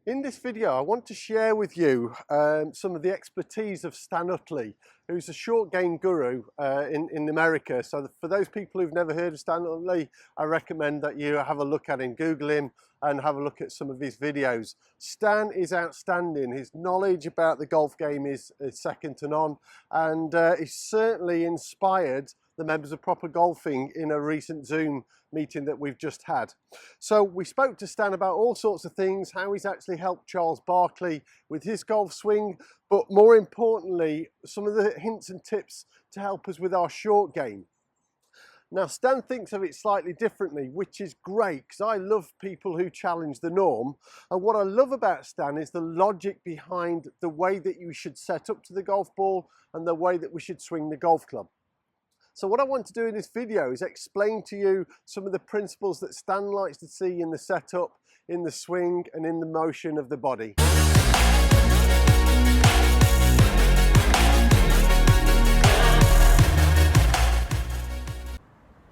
In this video, I want to share with you some of the expertise of Stan Utley, who's a short game guru in America. So for those people who've never heard of Stan Utley, I recommend that you have a look at him, Google him and have a look at some of his videos. Stan is outstanding. His knowledge about the golf game is second to none, and he's certainly inspired the members of Proper Golfing in a recent Zoom meeting that we've just had. So we spoke to Stan about all sorts of things, how he's actually helped Charles Barkley with his golf swing, but more importantly, some of the hints and tips to help us with our short game. Now, Stan thinks of it slightly differently, which is great because I love people who challenge the norm. And what I love about Stan is the logic behind the way that you should set up to the golf ball and the way that we should swing the golf club. So what I want to do in this video is explain to you some of the principles that Stan likes to see in the setup, in the swing and in the motion of the body.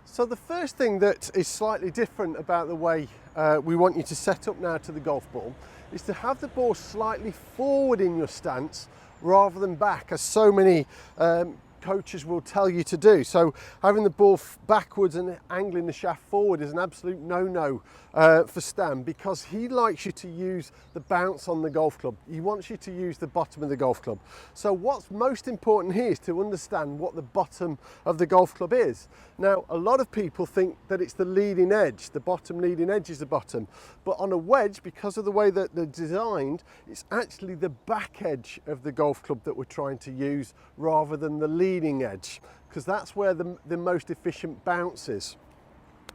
So the first thing that is slightly different about the way we want you to set up now to the golf ball is to have the ball slightly forward in your stance rather than back, as so many coaches will tell you to do. So having the ball backwards and angling the shaft forward is an absolute no-no for Stan, because he likes you to use the bounce on the golf club. He wants you to use the bottom of the golf club. So what's most important here is to understand what the bottom of the golf club is. Now, a lot of people think that it's the leading edge, the bottom leading edge is the bottom, but on a wedge, because of the way that they're designed, it's actually the back edge of the golf club that we're trying to use rather than the leading edge, because that's where the most efficient bounce is.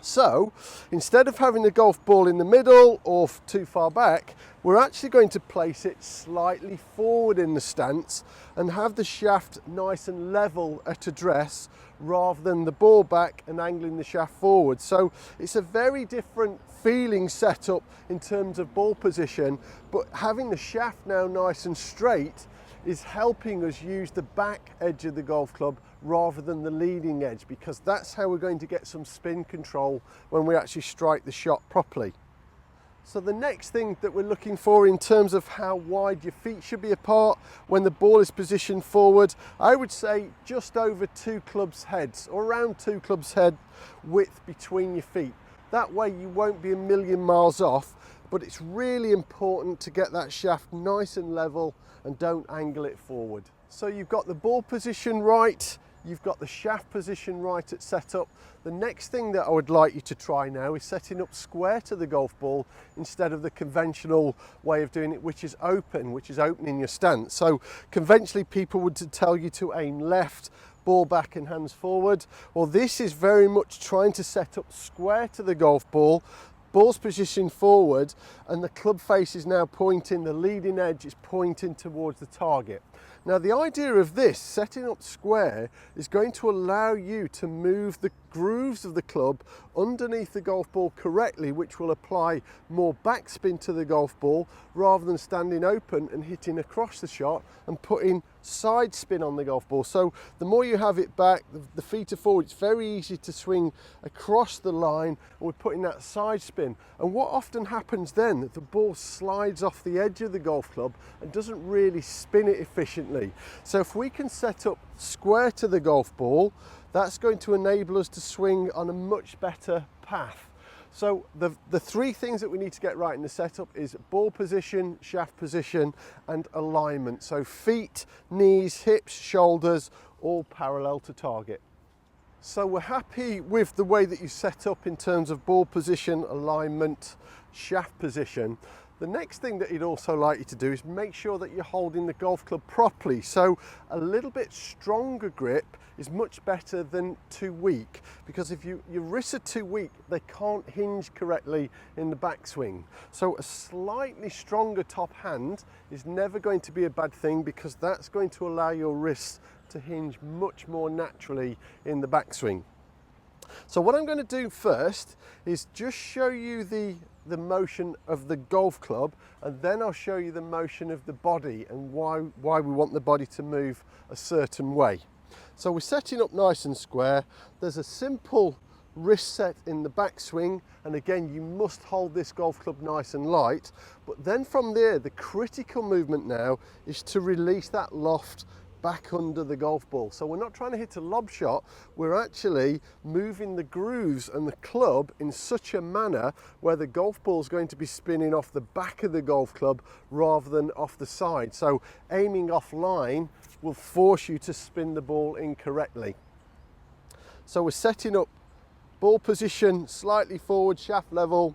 So instead of having the golf ball in the middle or too far back, we're actually going to place it slightly forward in the stance and have the shaft nice and level at address rather than the ball back and angling the shaft forward. So it's a very different feeling setup in terms of ball position, but having the shaft now nice and straight is helping us use the back edge of the golf club rather than the leading edge, because that's how we're going to get some spin control when we actually strike the shot properly. So the next thing that we're looking for in terms of how wide your feet should be apart when the ball is positioned forward, I would say just over 2 clubs heads, or around 2 clubs head width between your feet. That way you won't be a million miles off, but it's really important to get that shaft nice and level and don't angle it forward. So you've got the ball position right, you've got the shaft position right at setup. The next thing that I would like you to try now is setting up square to the golf ball instead of the conventional way of doing it, which is opening your stance. So conventionally people would tell you to aim left, ball back and hands forward. Well, this is very much trying to set up square to the golf ball. Ball's positioned forward and the club face is now pointing, the leading edge is pointing towards the target. Now the idea of this, setting up square, is going to allow you to move the grooves of the club underneath the golf ball correctly, which will apply more backspin to the golf ball rather than standing open and hitting across the shot and putting side spin on the golf ball. So the more you have it back, the feet are forward, it's very easy to swing across the line, and we're putting that side spin. And what often happens then, the ball slides off the edge of the golf club and doesn't really spin it efficiently. So if we can set up square to the golf ball, that's going to enable us to swing on a much better path. So the 3 things that we need to get right in the setup is ball position, shaft position and alignment. So feet, knees, hips, shoulders, all parallel to target. So we're happy with the way that you set up in terms of ball position, alignment, shaft position. The next thing that he'd also like you to do is make sure that you're holding the golf club properly. So a little bit stronger grip is much better than too weak, because if your wrists are too weak, they can't hinge correctly in the backswing. So a slightly stronger top hand is never going to be a bad thing, because that's going to allow your wrists to hinge much more naturally in the backswing. So what I'm going to do first is just show you the motion of the golf club, and then I'll show you the motion of the body and why we want the body to move a certain way. So we're setting up nice and square. There's a simple wrist set in the backswing, and again you must hold this golf club nice and light, but then from there the critical movement now is to release that loft back under the golf ball. So we're not trying to hit a lob shot, we're actually moving the grooves and the club in such a manner where the golf ball is going to be spinning off the back of the golf club rather than off the side. So aiming offline will force you to spin the ball incorrectly. So we're setting up ball position slightly forward, shaft level.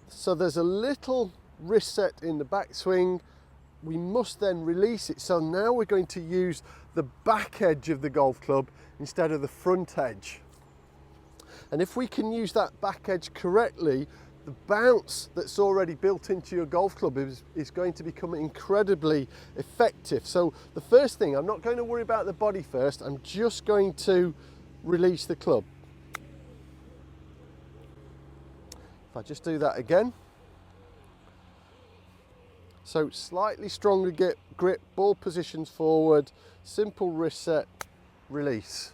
So there's a little wrist set in the backswing. We must then release it. So now we're going to use the back edge of the golf club instead of the front edge. And if we can use that back edge correctly, the bounce that's already built into your golf club is going to become incredibly effective. So the first thing, I'm not going to worry about the body first, I'm just going to release the club. If I just do that again. So slightly stronger grip, ball positions forward, simple wrist set, release.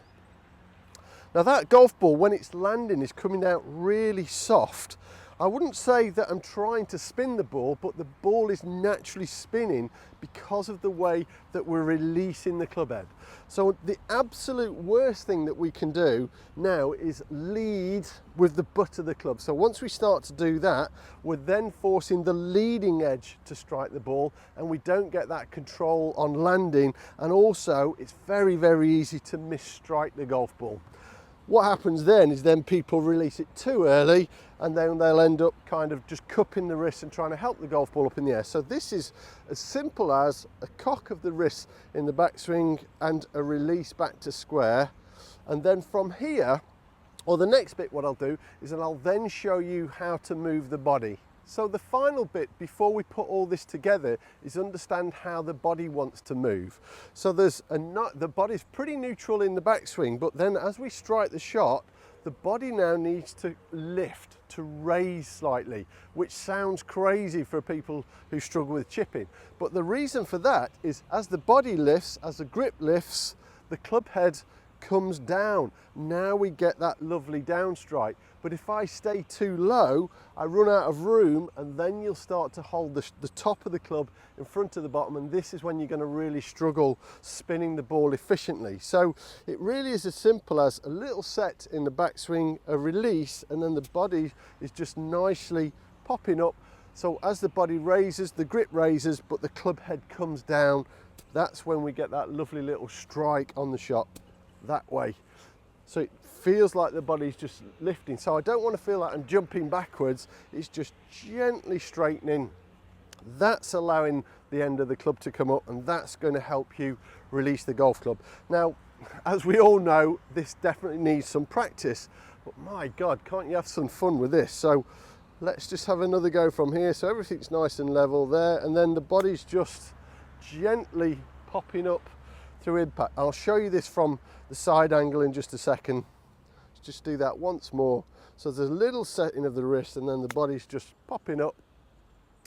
Now that golf ball, when it's landing, is coming out really soft. I wouldn't say that I'm trying to spin the ball, but the ball is naturally spinning because of the way that we're releasing the club head. So the absolute worst thing that we can do now is lead with the butt of the club. So once we start to do that, we're then forcing the leading edge to strike the ball, and we don't get that control on landing. And also it's very, very easy to misstrike the golf ball. What happens then is people release it too early, and then they'll end up kind of just cupping the wrist and trying to help the golf ball up in the air. So this is as simple as a cock of the wrist in the backswing and a release back to square. And then from here, or the next bit, what I'll do is I'll then show you how to move the body. So the final bit before we put all this together is understand how the body wants to move. So the body's pretty neutral in the backswing, but then as we strike the shot, the body now needs to lift, to raise slightly, which sounds crazy for people who struggle with chipping. But the reason for that is as the body lifts, as the grip lifts, the club head comes down. Now we get that lovely down strike. But if I stay too low, I run out of room, and then you'll start to hold the top of the club in front of the bottom, and this is when you're going to really struggle spinning the ball efficiently. So it really is as simple as a little set in the backswing, a release, and then the body is just nicely popping up. So as the body raises, the grip raises, but the club head comes down. That's when we get that lovely little strike on the shot that way. So it feels like the body's just lifting. So I don't want to feel like I'm jumping backwards. It's just gently straightening. That's allowing the end of the club to come up, and that's going to help you release the golf club. Now, as we all know, this definitely needs some practice, but my God, can't you have some fun with this? So let's just have another go from here. So everything's nice and level there, and then the body's just gently popping up through impact. I'll show you this from the side angle in just a second. Let's just do that once more. So there's a little setting of the wrist, and then the body's just popping up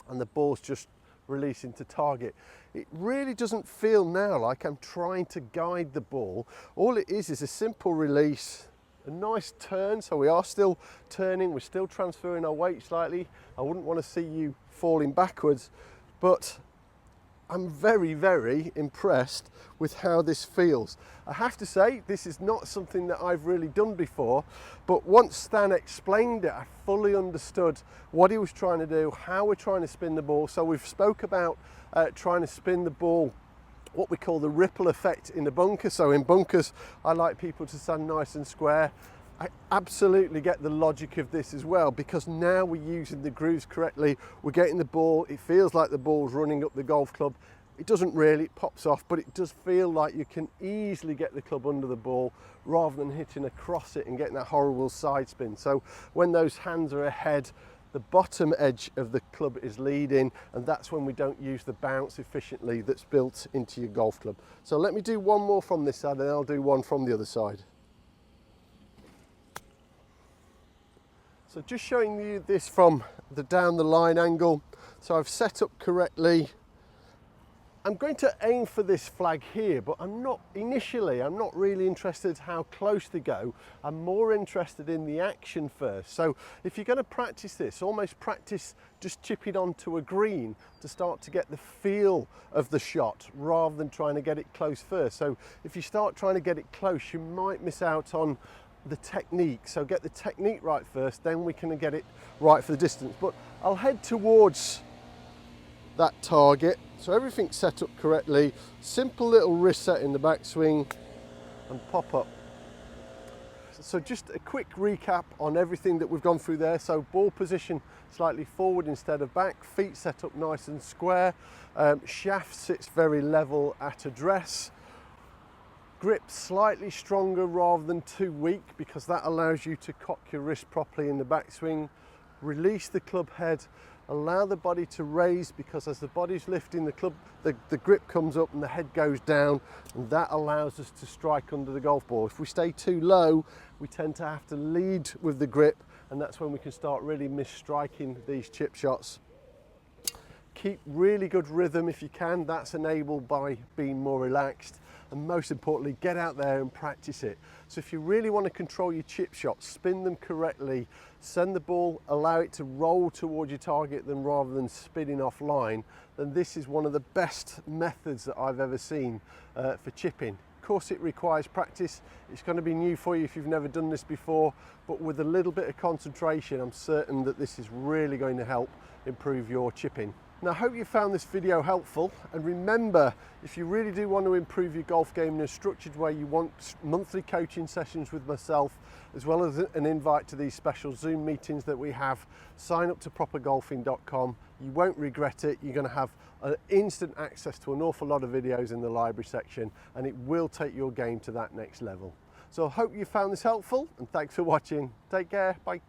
and the ball's just releasing to target. It really doesn't feel now like I'm trying to guide the ball. All it is a simple release, a nice turn. So we are still turning, we're still transferring our weight slightly. I wouldn't want to see you falling backwards, but I'm very, very impressed with how this feels. I have to say, this is not something that I've really done before, but once Stan explained it, I fully understood what he was trying to do, how we're trying to spin the ball. So we've spoke about trying to spin the ball, what we call the ripple effect in the bunker. So in bunkers, I like people to stand nice and square. I absolutely get the logic of this as well, because now we're using the grooves correctly. We're getting the ball, it feels like the ball's running up the golf club. It doesn't really, it pops off, but it does feel like you can easily get the club under the ball rather than hitting across it and getting that horrible side spin. So when those hands are ahead, the bottom edge of the club is leading, and that's when we don't use the bounce efficiently that's built into your golf club. So let me do one more from this side, and I'll do one from the other side. So just showing you this from the down the line angle. So I've set up correctly. I'm going to aim for this flag here, but I'm not really interested how close they go. I'm more interested in the action first. So if you're going to practice this, almost practice just chipping onto a green to start to get the feel of the shot rather than trying to get it close first. So if you start trying to get it close, you might miss out on the technique. So get the technique right first, then we can get it right for the distance. But I'll head towards that target. So everything's set up correctly. Simple little wrist set in the backswing and pop up. So just a quick recap on everything that we've gone through there. So ball position slightly forward instead of back, feet set up nice and square, shaft sits very level at address, grip slightly stronger rather than too weak because that allows you to cock your wrist properly in the backswing, release the club head, allow the body to raise because as the body's lifting, the grip comes up and the head goes down, and that allows us to strike under the golf ball. If we stay too low, we tend to have to lead with the grip, and that's when we can start really misstriking these chip shots. Keep really good rhythm if you can. That's enabled by being more relaxed. And most importantly, get out there and practice it. So if you really want to control your chip shots, spin them correctly, send the ball, allow it to roll towards your target rather than spinning offline, then this is one of the best methods that I've ever seen for chipping. Of course, it requires practice. It's going to be new for you if you've never done this before, but with a little bit of concentration, I'm certain that this is really going to help improve your chipping. Now, I hope you found this video helpful, and remember, if you really do want to improve your golf game in a structured way, you want monthly coaching sessions with myself, as well as an invite to these special Zoom meetings that we have, sign up to propergolfing.com. You won't regret it. You're going to have instant access to an awful lot of videos in the library section, and it will take your game to that next level. So I hope you found this helpful, and thanks for watching. Take care. Bye.